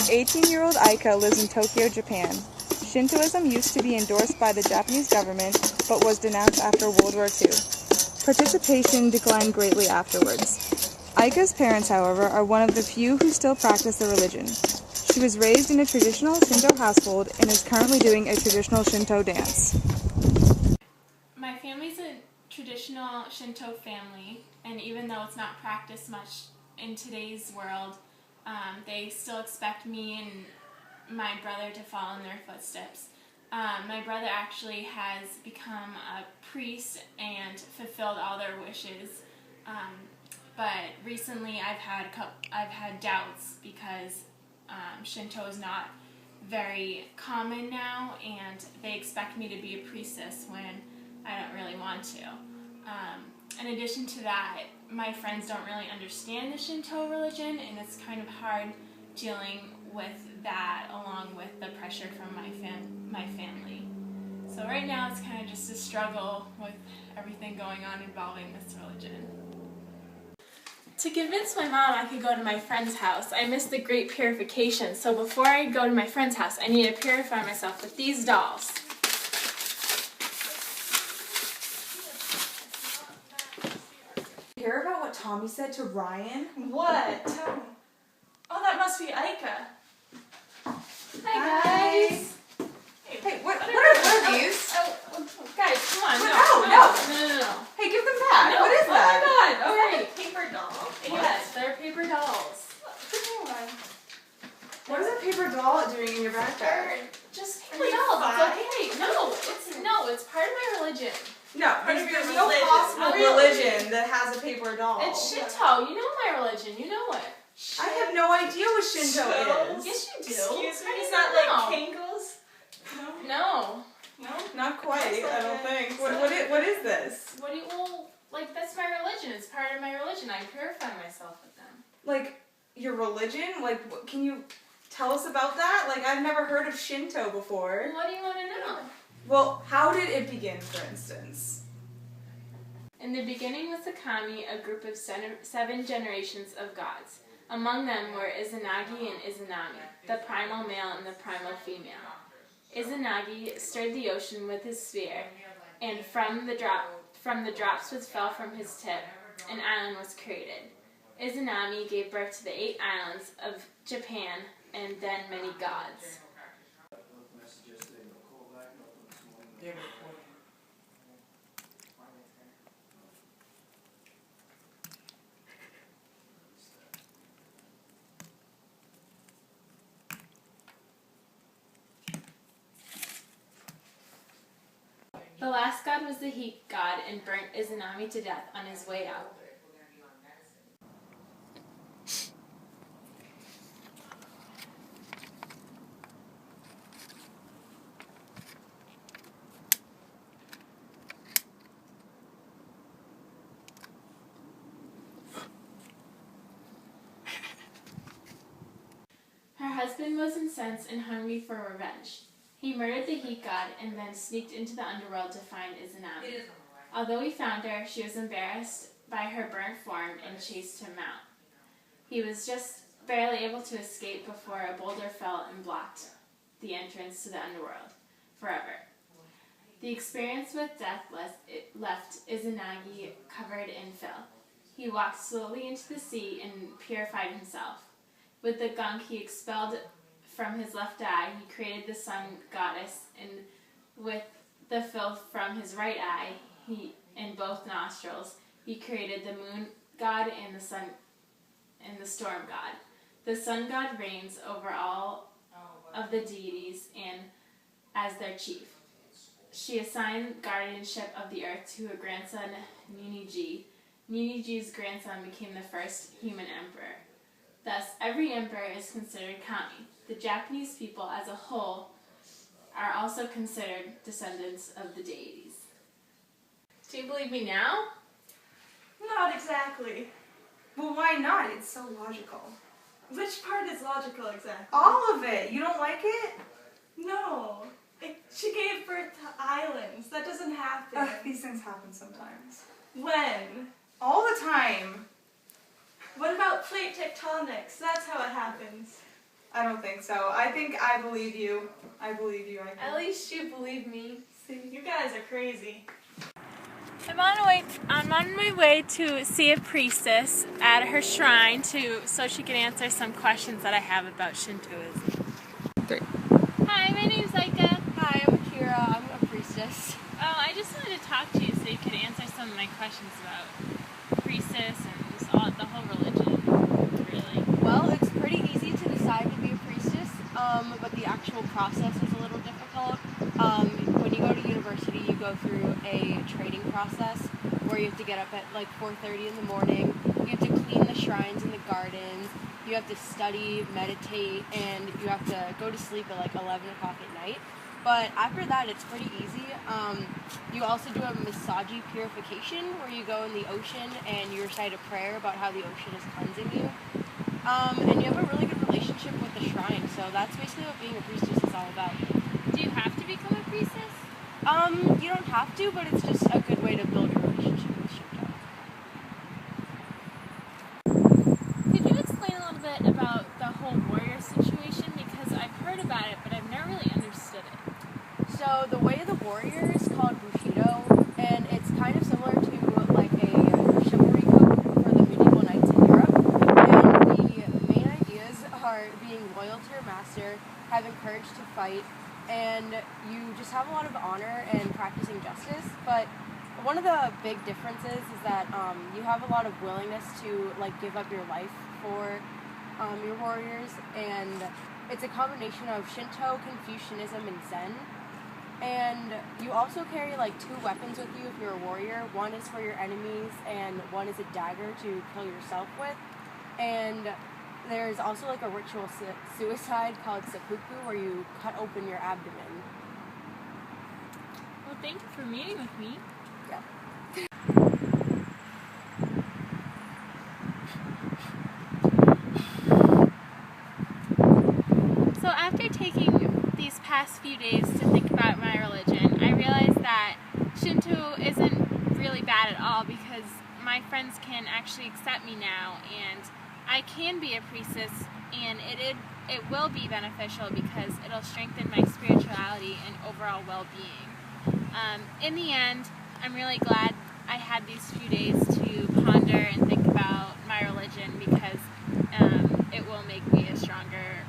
18-year-old Aika lives in Tokyo, Japan. Shintoism used to be endorsed by the Japanese government, but was denounced after World War II. Participation declined greatly afterwards. Aika's parents, however, are one of the few who still practice the religion. She was raised in a traditional Shinto household and is currently doing a traditional Shinto dance. My family's a traditional Shinto family, and even though it's not practiced much in today's world, they still expect me and my brother to follow in their footsteps. My brother actually has become a priest and fulfilled all their wishes, but recently I've had doubts because Shinto is not very common now, and they expect me to be a priestess when I don't really want to. In addition to that, my friends don't really understand the Shinto religion, and it's kind of hard dealing with that along with the pressure from my family. So right now it's kind of just a struggle with everything going on involving this religion. To convince my mom I could go to my friend's house, I missed the great purification, so before I go to my friend's house, I need to purify myself with these dolls. Hear about what Tommy said to Ryan? What? Oh, that must be Aika. Hi guys. Hey, what are these? Guys, come on. No. Hey, give them back. No. What is that? Oh my God. All right. Paper doll? Yes, they're paper dolls. What is a paper doll doing in your backpack? Just paper dolls. It's okay. It's part of my religion. No, there's no possible religion that has a paper doll. It's Shinto. You know my religion. You know it. I have no idea what Shinto is. Yes, you do. Excuse me? Is How that do you know? like Kangles? No. No? Not quite, I don't think. What is this? That's my religion. It's part of my religion. I purify myself with them. Like, your religion? Like, can you tell us about that? Like, I've never heard of Shinto before. What do you want to know? Well, how did it begin, for instance? In the beginning was the kami, a group of 7 generations of gods. Among them were Izanagi and Izanami, the primal male and the primal female. Izanagi stirred the ocean with his spear, and from the drops which fell from his tip, an island was created. Izanami gave birth to the 8 islands of Japan, and then many gods. The last god was the heat god and burnt Izanami to death on his way out. Her husband was incensed and hungry for revenge. He murdered the heat god and then sneaked into the underworld to find Izanami. Although he found her, she was embarrassed by her burnt form and chased him out. He was just barely able to escape before a boulder fell and blocked the entrance to the underworld forever. The experience with death left Izanagi covered in filth. He walked slowly into the sea and purified himself. With the gunk he expelled from his left eye, he created the sun goddess, and with the filth from his right eye, in both nostrils, he created the moon god and the storm god. The sun god reigns over all of the deities and as their chief. She assigned guardianship of the earth to her grandson Ninigi. Ninigi's grandson became the first human emperor. Thus, every emperor is considered kami. The Japanese people as a whole are also considered descendants of the deities. Do you believe me now? Not exactly. Well, why not? It's so logical. Which part is logical exactly? All of it. You don't like it? No. She gave birth to islands. That doesn't happen. These things happen sometimes. When? All the time. What about plate tectonics? That's how it happens. I don't think so. I think I believe you. I believe you. At least you believe me. See, you guys are crazy. I'm on my way to see a priestess at her shrine so she can answer some questions that I have about Shintoism. 3. Hi, my name's Aika. Hi, I'm Akira. I'm a priestess. Oh, I just wanted to talk to you so you could answer some of my questions about priestess and just the whole religion, really. Well, it's pretty easy to decide to be a priestess, but the actual process is a little difficult. When you go to university, you go through a training process where you have to get up at like 4:30 in the morning. You have to clean the shrines and the gardens. You have to study, meditate, and you have to go to sleep at like 11 o'clock at night. But after that, it's pretty easy. You also do a Misogi purification where you go in the ocean and you recite a prayer about how the ocean is cleansing you. And you have a really good relationship with the shrine, so that's basically what being a priestess is all about. Do you have to become a priestess? You don't have to, but it's just a good way to build your relationship with Shinto. Could you explain a little bit about the whole warrior situation? Because I've heard about it, but I've never really understood it. So the way of the warrior is called Bushido, and it's kind of similar to like a chivalry code for the medieval knights in Europe. And the main ideas are being loyal to your master, having courage to fight, and you just have a lot of honor and practicing justice. But one of the big differences is that you have a lot of willingness to like give up your life for your warriors, and it's a combination of Shinto, Confucianism, and Zen. And you also carry like 2 weapons with you if you're a warrior. One is for your enemies, and one is a dagger to kill yourself with. And there's also like a ritual suicide called seppuku where you cut open your abdomen. Well, thank you for meeting with me. Yeah. So after taking these past few days to think about my religion, I realized that Shinto isn't really bad at all because my friends can actually accept me now, and I can be a priestess, and it will be beneficial because it'll strengthen my spirituality and overall well-being. In the end, I'm really glad I had these few days to ponder and think about my religion because it will make me a stronger